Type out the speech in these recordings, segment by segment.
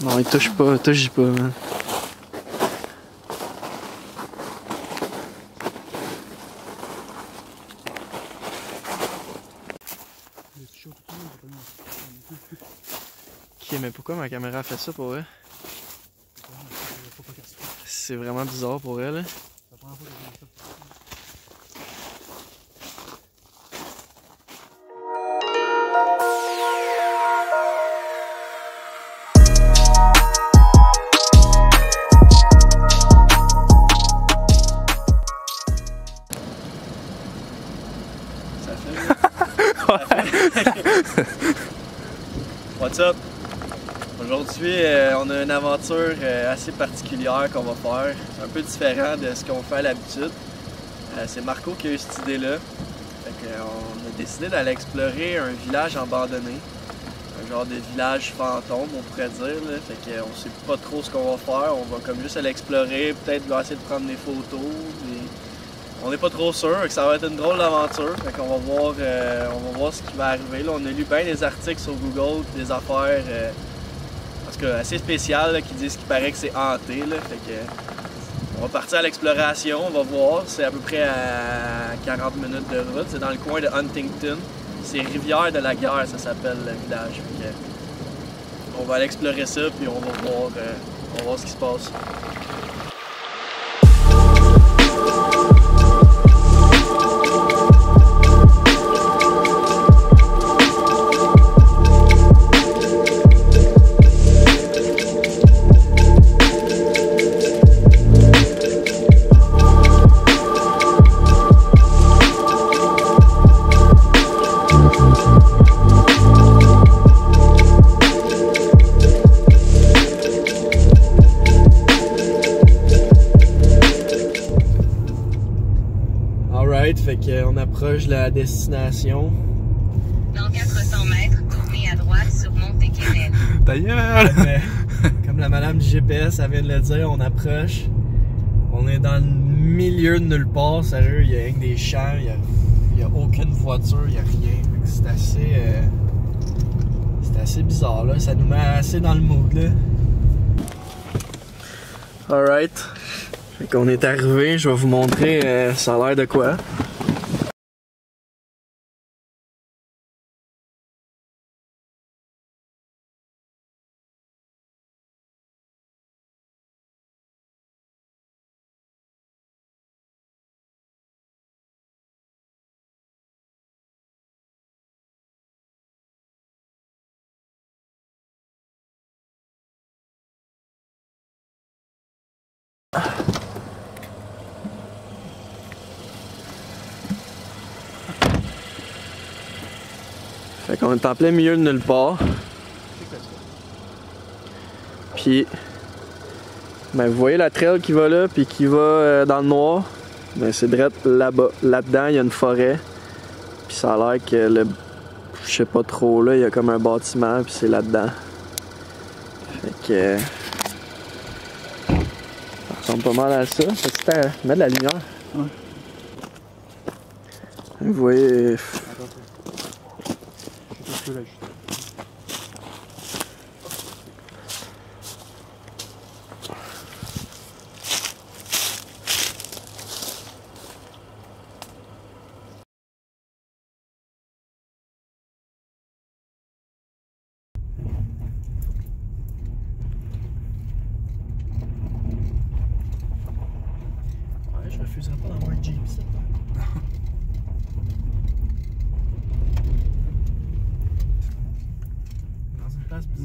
Non, il touche pas, touche pas, man. Ok, mais pourquoi ma caméra fait ça pour elle? C'est vraiment bizarre pour elle. What's up? Aujourd'hui, on a une aventure assez particulière qu'on va faire. C'est un peu différent de ce qu'on fait à l'habitude. C'est Marco qui a eu cette idée-là. On a décidé d'aller explorer un village abandonné. Un genre de village fantôme, on pourrait dire. Là. Fait qu'on sait pas trop ce qu'on va faire. On va comme juste aller explorer, peut-être essayer de prendre des photos. On n'est pas trop sûr, que ça va être une drôle d'aventure. On va voir ce qui va arriver. Là, on a lu bien des articles sur Google, des affaires en tout cas, assez spéciales là, qui disent qu'il paraît que c'est hanté. Là. On va partir à l'exploration, on va voir. C'est à peu près à 40 minutes de route. C'est dans le coin de Huntington. C'est Rivière de la Guerre, ça s'appelle le village. On va aller explorer ça, puis on va voir ce qui se passe. Fait qu'on approche de la destination. Dans 400 mètres, tournez à droite sur Monte-Québec. Ta gueule! Comme la madame du GPS elle vient de le dire, on approche. On est dans le milieu de nulle part, sérieux, il y a rien que des champs, il y a aucune voiture, il y a rien. C'est assez bizarre là, ça nous met assez dans le mood là. Alright. Fait qu'on est arrivé, je vais vous montrer ça a l'air de quoi. Fait qu'on est en plein milieu de nulle part. Puis, ben, vous voyez la trail qui va là, puis qui va dans le noir. Ben, c'est direct là-bas. Là-dedans, il y a une forêt. Puis ça a l'air que je sais pas trop là, il y a comme un bâtiment, puis c'est là-dedans. Fait que ça ressemble pas mal à ça. Faut-tu mettre de la lumière? Ouais. Vous voyez. Je refuserais pas d'avoir un Jeep ici.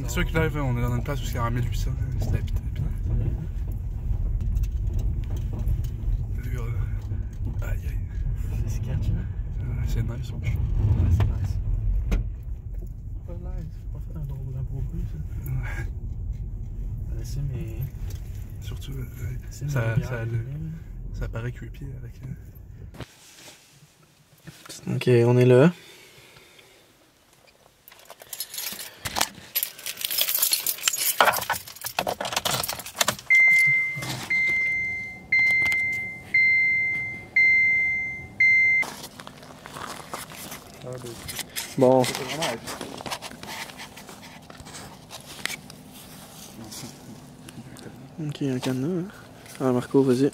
C'est sûr que là, on est dans une place où c'est en 1800, c'était habité. Aïe aïe. C'est sketch là. C'est nice, ouais. Ouais, c'est nice. Pas nice, c'est pas fait un gros bruit ça. Ouais. C'est mes. Surtout, ça paraît creepy avec. Ok, on est là. Bon. Ok, un cadenas. Hein? Ah, Marco, vas-y.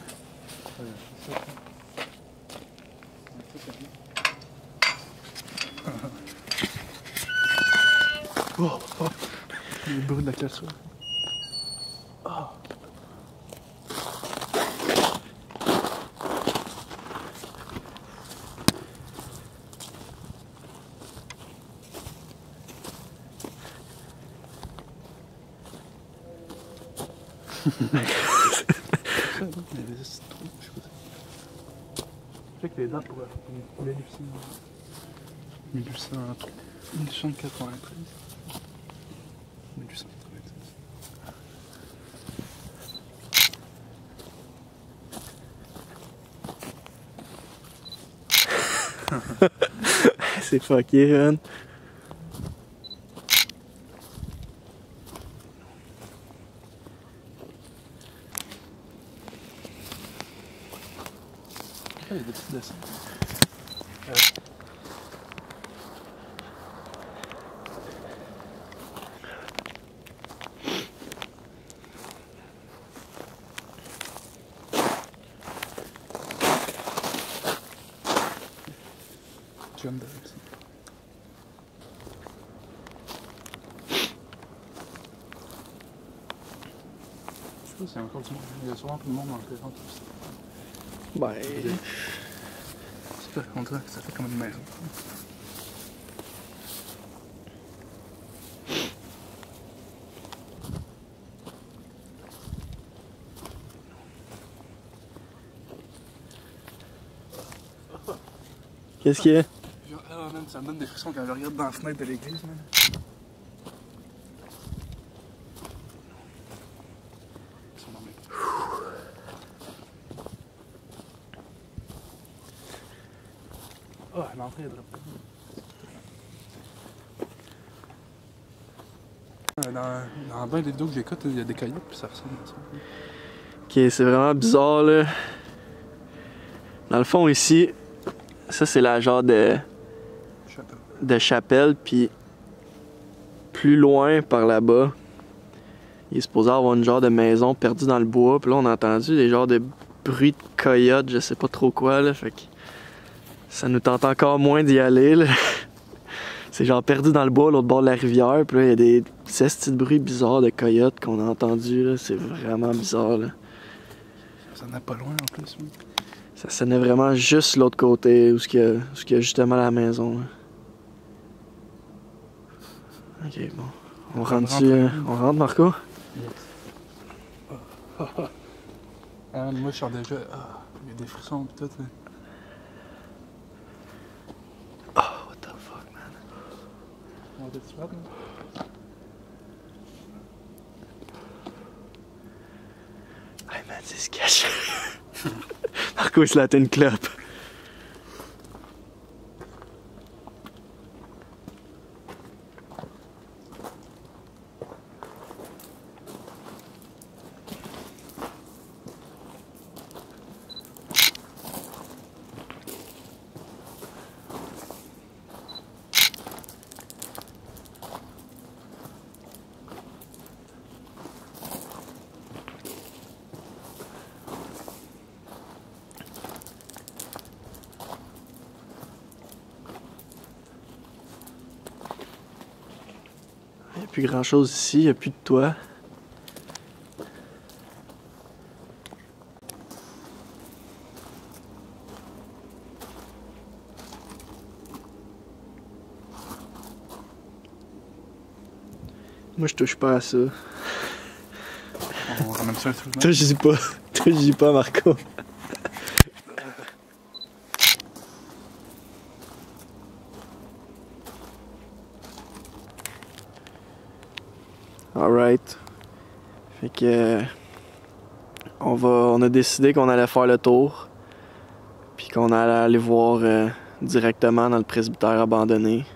Oh, oh. Le bruit de la cassure. Oh. Je sais que les dates pour 1893. 1893. C'est fucké, man. Il y a des petits dessins. John Dale aussi. Je sais pas s'il y a encore du monde. Il y a sûrement plus de monde dans le terrain. Ben. J'espère qu'on dirait que ça fait comme une maison. Qu'est-ce qu'il y a? Ah man, ça me donne des frissons quand je regarde dans la fenêtre de l'église, man. Ils sont dans mes... Ah, l'entrée est drôle. Dans bien des vidéos que j'écoute, il y a des coyotes puis ça ressemble à ça. Ok, c'est vraiment bizarre là. Dans le fond ici, ça c'est la genre de chapelle, puis plus loin par là-bas, il est supposé avoir une genre de maison perdue dans le bois, puis là on a entendu des genres de bruits de coyotes, je sais pas trop quoi là, fait que ça nous tente encore moins d'y aller là. C'est genre perdu dans le bois, l'autre bord de la rivière, puis là il y a des petits bruits bizarres de coyotes qu'on a entendus là, c'est vraiment bizarre là. Ça n'est pas loin en plus, oui. Ça sonnait vraiment juste l'autre côté, où il y a justement la maison là. Ok, bon. On rentre, Marco? Yes. Ah, moi, je sors déjà. Ah, il y a des frissons pis tout. Hein. Oh, what the fuck, man? On va te swap, Hey, man, c'est sketch. Marco, il se l'a une clope. Il n'y a plus grand chose ici, il n'y a plus de toit. Moi je touche pas à ça. On ramène ça un truc. Touche-y pas. Touche-y pas, Marco. Alright. Fait que on a décidé qu'on allait faire le tour. Puis qu'on allait aller voir directement dans le presbytère abandonné.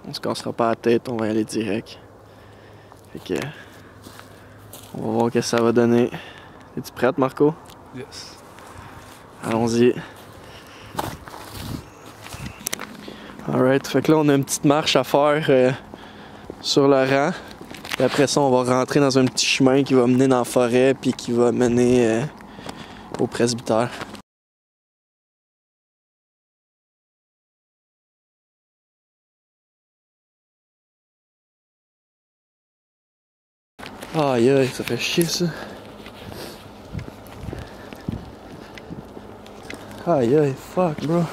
On se cassera pas la tête, on va y aller direct. Fait que on va voir ce que ça va donner. Es-tu prête, Marco? Yes. Allons-y. Alright, fait que là on a une petite marche à faire sur le rang. Puis après ça, on va rentrer dans un petit chemin qui va mener dans la forêt puis qui va mener au presbytère. Aïe aïe, ça fait chier ça. Aïe aïe, fuck bro.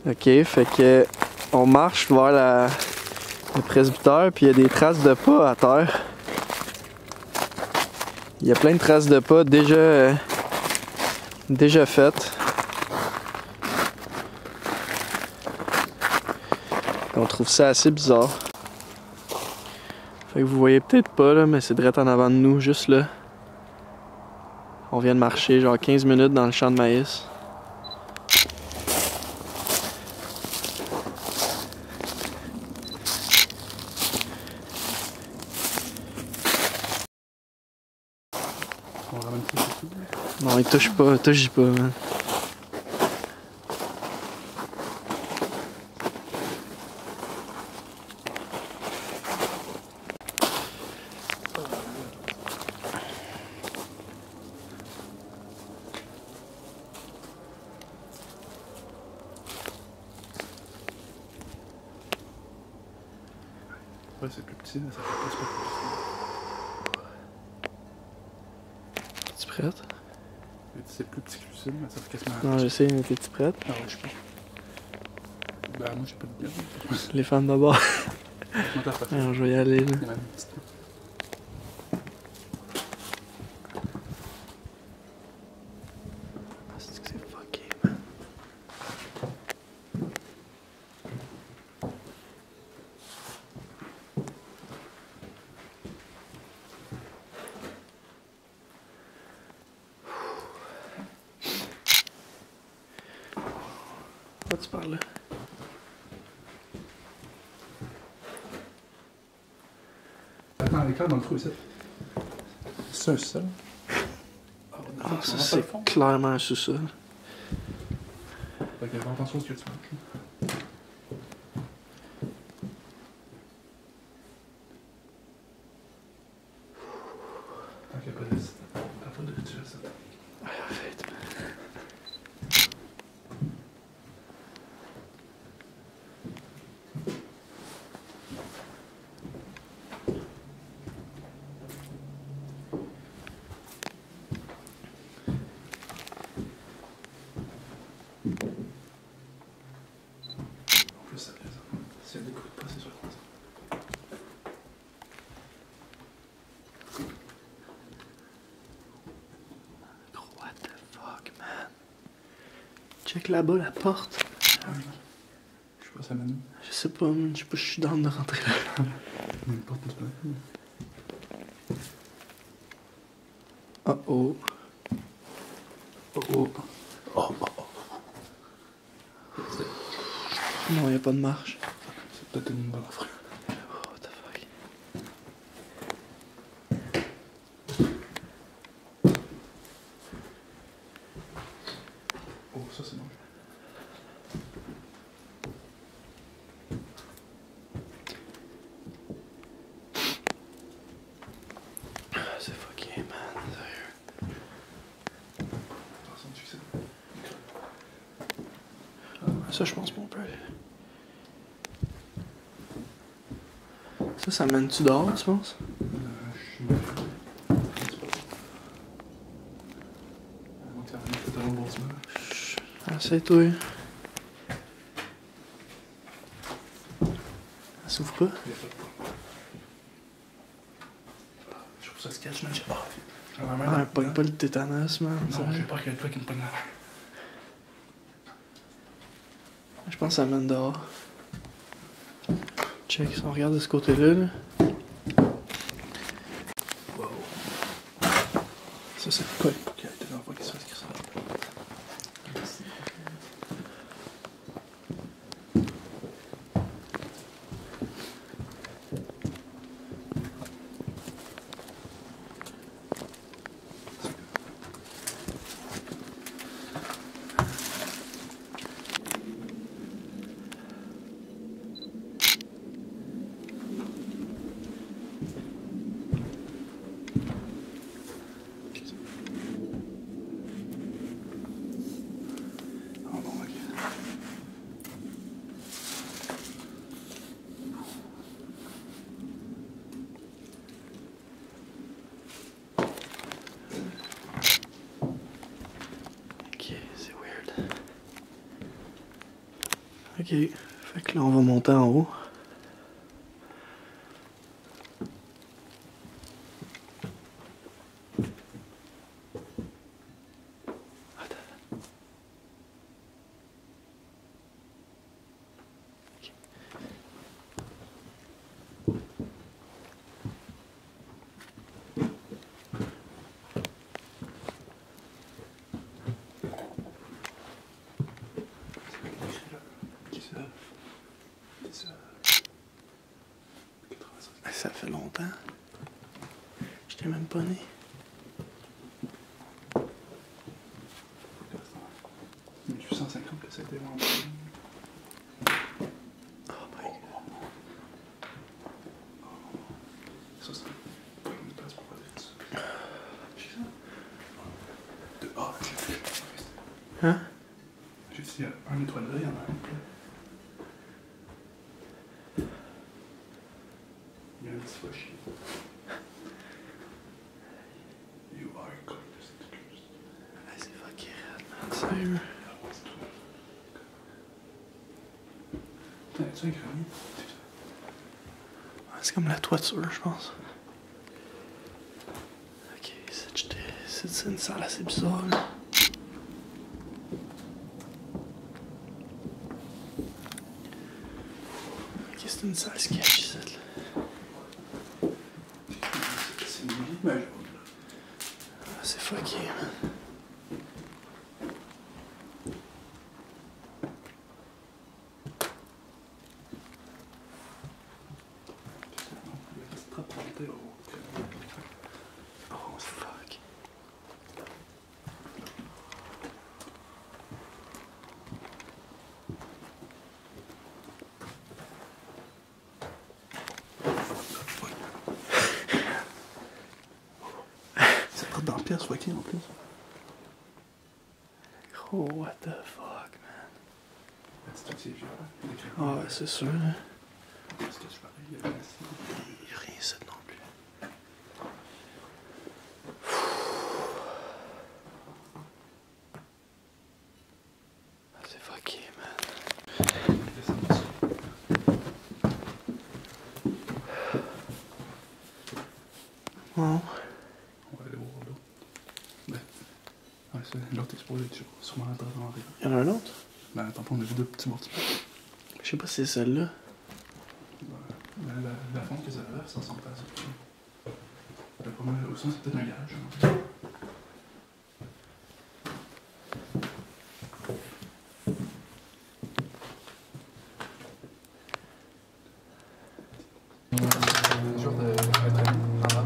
Ok, fait que on marche vers le presbytère puis il y a des traces de pas à terre. Il y a plein de traces de pas déjà faites. On trouve ça assez bizarre. Fait que vous voyez peut-être pas là, mais c'est direct en avant de nous, juste là. On vient de marcher genre 15 minutes dans le champ de maïs. On ramène tout dessus. Non, il touche pas, touche pas, man. Ouais, c'est plus petit, mais ça fait pas plus Es-tu prête? petit. C'est plus petit que le sud, mais ça fait quasiment. Non, je sais, mais t'es-tu prête? Ah ouais, je sais pas. Ben, moi, j'ai pas de bien. Les femmes d'abord. Moi, t'as pas fait. Alors, je vais y aller, là. Il y a même une petite. C'est que c'est fucké, man. Pourquoi tu parles là? Attends, l'éclair dans le trou ici. C'est un sol. Ah, ça c'est clairement un sous-sol. Fait que fais attention à ce que tu manges. Tant qu'il n'y a pas de rituel, t'as pas de rituel, ça. Ouais, en fait. En plus, ça plaît, ça. Si elle découvre pas, c'est sûr qu'on ça. What the fuck, man? Check là-bas la porte. Ah oui. Je sais pas, ça mène où? Je sais pas, man. Je sais pas, je suis down de rentrer là. Il y a une porte, c'est pas. Oh oh. Oh oh. Oh oh oh. Non, y a pas de marche. C'est peut-être une bonne affaire. Oh, what the fuck. Oh, ça c'est bon. C'est fucké, man. Sérieux. Attention, tu sais. Ça, je pense qu'on peut aller. Ça mène-tu dehors, tu penses? Je suis. On va terminer peut-être un bon Essaye-toi. Ça s'ouvre pas? Je trouve ça sketch, man. Ah, pogne pas le tétanos, man. Non, j'ai peur qu'il y ait pas qui me pogne là. Je pense que ça mène dehors. Check, si on regarde de ce côté-là, là. Wow. Ça, c'est quoi? Ok, t'es dans le fond, qu'est-ce que c'est ça? Ok, fait que là on va monter en haut. Ça fait longtemps. J'étais même pas né. Mais 850 que ça a été vendu. Oh my god. Ça, c'est pas une place pour faire ça. J'ai ça. Hein? J'ai dit, un étoile là, il y en a un. Il y a un petit fauché. You are cursed. Ah, c'est fucking rad, man. Sérieux. T'as-tu un grenier? C'est comme la toiture, je pense. Ok, c'est une salle assez bizarre, là. Ok, c'est une salle sketch, ici, là. C'est une image. Ah, c'est fucké, man. Oh, fuck. Ça te dans la pièce, fucké en plus. Oh, what the fuck, man. C'est aussi vieux. Ah, ouais, c'est sûr, là. Parce que je parlais, il y avait assis. Il y a rien ici non plus. Ah, c'est fucké, man. Bon. On va aller voir l'autre. Ben, ouais, c'est l'autre exposé, tu vois, sûrement à travers en rive. Il y en a un autre? Ben, attends, on a vu deux petits mortiers. Je sais pas si c'est celle-là. Ben, la fonte que ça avait, ça ressemble à ça. Ben, pour moi, au sens, c'est peut-être un garage. Hein. Genre de être en bas.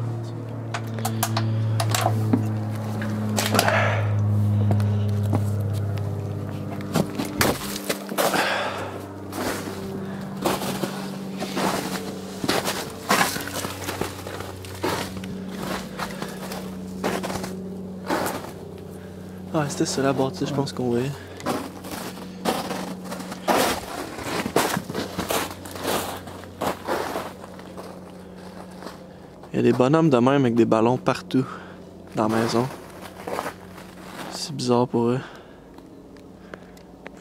Ah, c'était ça la bâtisse, je pense qu'on voyait. Il y a des bonhommes de même avec des ballons partout dans la maison. C'est bizarre pour eux.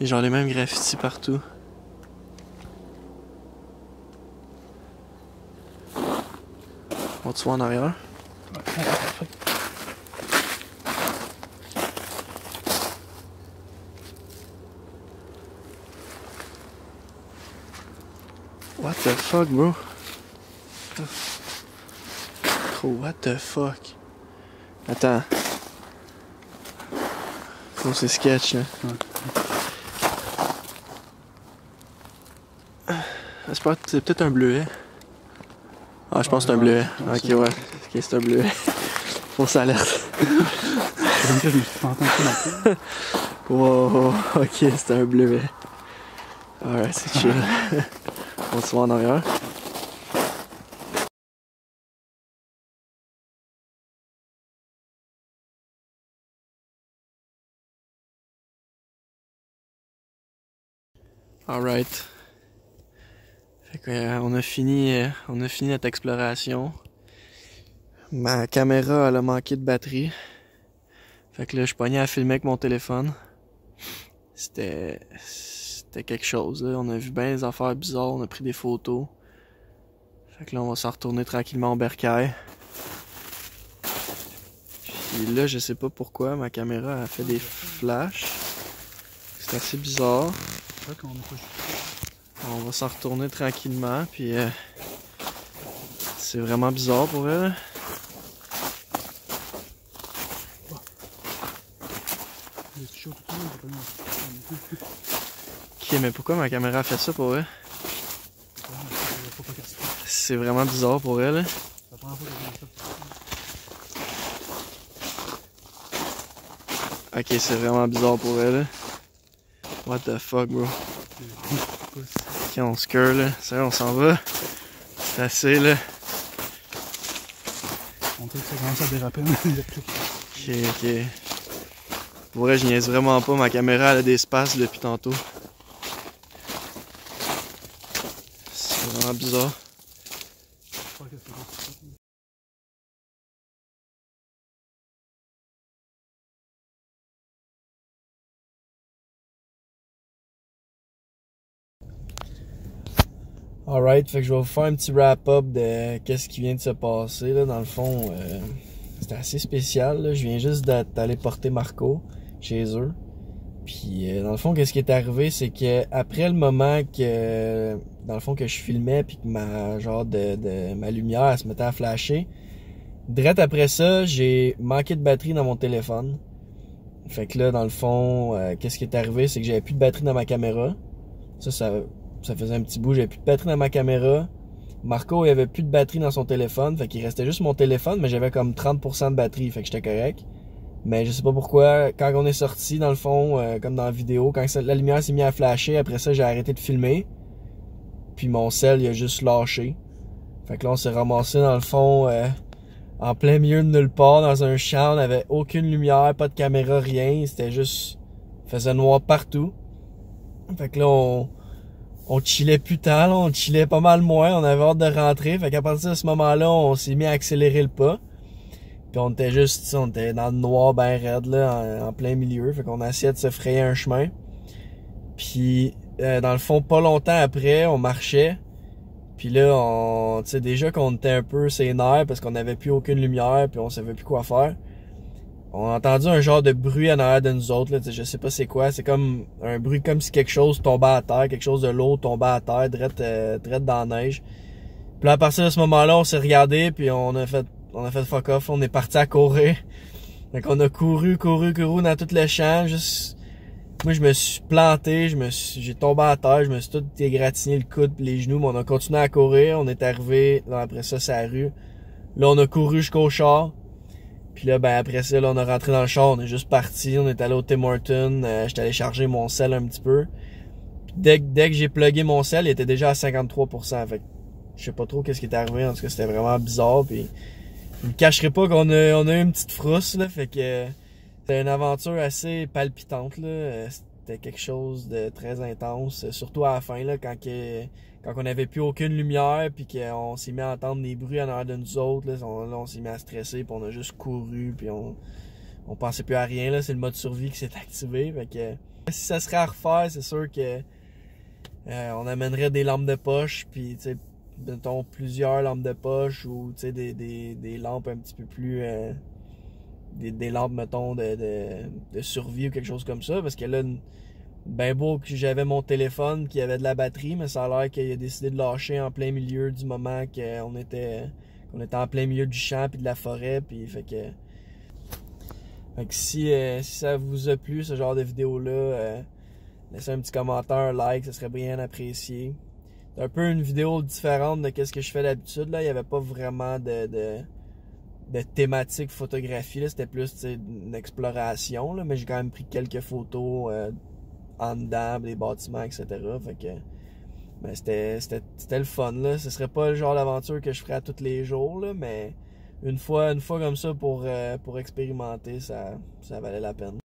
Et genre les mêmes graffitis partout. On te voit en arrière? What the fuck, bro? Oh, what the fuck? Attends. Oh, c'est sketch, là. C'est peut-être un bleuet. Ah, je pense que c'est un bleuet. Ok, ouais. Ok, c'est un bleuet. Fausse alerte. Comme ça, je me suis pas entendu non plus. Wow, ok, c'est un bleuet. Alright, c'est chill. On se voit en arrière. Alright. Fait que, on a fini notre exploration. Ma caméra, elle a manqué de batterie. Fait que là, je pognais à filmer avec mon téléphone. C'était c'était quelque chose. Là. On a vu bien des affaires bizarres, on a pris des photos. Fait que là, on va s'en retourner tranquillement au bercail. Puis là, je sais pas pourquoi, ma caméra a fait des flashs. C'est assez bizarre. On va s'en retourner tranquillement, puis c'est vraiment bizarre pour elle. Ok, mais pourquoi ma caméra a fait ça pour elle? C'est vraiment bizarre pour elle. Ok, c'est vraiment bizarre pour elle. What the fuck, bro? Ok, on se cure là. Sérieux, on s'en va. C'est assez là. On dirait que ça commence à déraper. Ok. Pour vrai, je niaise vraiment pas. Ma caméra elle a des espaces depuis tantôt. C'est vraiment bizarre. Alright, fait que je vais vous faire un petit wrap-up de qu'est-ce qui vient de se passer. Là. Dans le fond, c'était assez spécial. Là. Je viens juste d'aller porter Marco chez eux. Puis dans le fond, qu'est-ce qui est arrivé, c'est que après le moment que dans le fond que je filmais puis que ma lumière elle se mettait à flasher, direct après ça, j'ai manqué de batterie dans mon téléphone. Fait que là, dans le fond, qu'est-ce qui est arrivé, c'est que j'avais plus de batterie dans ma caméra. Ça faisait un petit bout, j'avais plus de batterie dans ma caméra. Marco, il avait plus de batterie dans son téléphone, fait qu'il restait juste mon téléphone, mais j'avais comme 30% de batterie, fait que j'étais correct. Mais je sais pas pourquoi, quand on est sorti, dans le fond, comme dans la vidéo, quand la lumière s'est mise à flasher, après ça, j'ai arrêté de filmer. Puis mon cell, il a juste lâché. Fait que là, on s'est ramassé, dans le fond, en plein milieu de nulle part, dans un champ, on avait aucune lumière, pas de caméra, rien. C'était juste... il faisait noir partout. Fait que là, on chillait plus tant, là, on chillait pas mal moins, on avait hâte de rentrer. Fait qu'à partir de ce moment-là, on s'est mis à accélérer le pas. Puis on était juste, on était dans le noir ben raide, là, en plein milieu. Fait qu'on a essayé de se frayer un chemin. Puis, dans le fond, pas longtemps après, on marchait. Puis là, tu sais, déjà qu'on était un peu sénère parce qu'on avait plus aucune lumière, puis on savait plus quoi faire. On a entendu un genre de bruit en arrière de nous autres, là, je sais pas c'est quoi. C'est comme un bruit comme si quelque chose tombait à terre, quelque chose de lourd tombait à terre, drette dans la neige. Puis là, à partir de ce moment-là, on s'est regardé, puis on a fait fuck off, on est parti à courir. Donc on a couru dans tout le champ, juste... Moi, je me suis planté, j'ai tombé à terre, je me suis tout égratigné le coude pis les genoux, mais on a continué à courir, on est arrivé, là, après ça, c'est la rue. Là, on a couru jusqu'au char. Puis là, ben après ça, là, on a rentré dans le char, on est juste parti, on est allé au Tim Hortons, j'étais allé charger mon sel un petit peu. Puis dès que j'ai plugué mon sel, il était déjà à 53%, fait que je sais pas trop qu'est-ce qui est arrivé, en tout cas, c'était vraiment bizarre, puis je me cacherai pas qu'on a eu une petite frousse, là, fait que c'était une aventure assez palpitante, là, c'était quelque chose de très intense, surtout à la fin, là, quand on avait plus aucune lumière, puis qu'on s'est mis à entendre des bruits en arrière de nous autres, là, on s'est mis à stresser, puis on a juste couru, puis on pensait plus à rien, là, c'est le mode survie qui s'est activé, fait que si ça serait à refaire, c'est sûr que on amènerait des lampes de poche, puis tu sais, mettons plusieurs lampes de poche, ou tu sais, des lampes un petit peu plus des lampes, mettons, de survie ou quelque chose comme ça, parce que là, ben beau que j'avais mon téléphone qui avait de la batterie, mais ça a l'air qu'il a décidé de lâcher en plein milieu du moment qu'on était en plein milieu du champ puis de la forêt, puis fait que si ça vous a plu ce genre de vidéo là, laissez un petit commentaire, un like, ça serait bien apprécié. C'est un peu une vidéo différente de ce que je fais d'habitude, là, il n'y avait pas vraiment de thématique photographie, là, c'était plus une exploration, là, mais j'ai quand même pris quelques photos en dedans, des bâtiments, etc. Fait que ben, c'était le fun, là. Ce serait pas le genre d'aventure que je ferais à tous les jours, là, mais une fois comme ça pour expérimenter, ça valait la peine.